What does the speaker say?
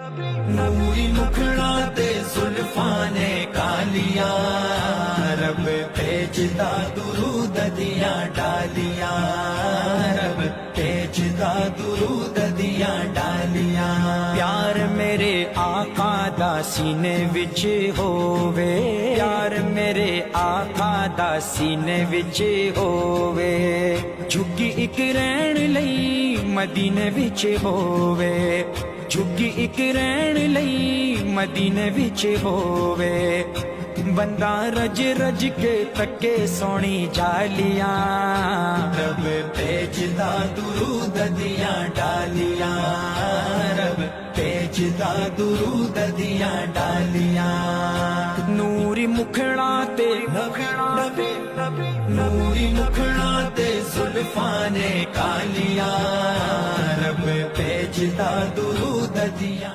नूरी मुखड़ा ते जुल्फां ने कालिया, रब भेजदा दुरूद दियां डालियां, रब भेजदा दुरूद दियां डालियां। प्यार मेरे आका दा सीने विच होवे, प्यार मेरे आका दा सीने विच होवे, झुग्गी इक रहन लई मदीने विच होवे, झुग्गी इक रहन लई मदीने विच होवे, बंदा रज रज के तके सोनी जालियां, रब भेजदा दुरूद दियां डालियां, रब भेजदा दुरूद दियां डालियां। नूरी मुखड़ा ते नूरी मुखड़ा ते जुल्फां ने कालियां, रब भेजदा दुरूद दियां।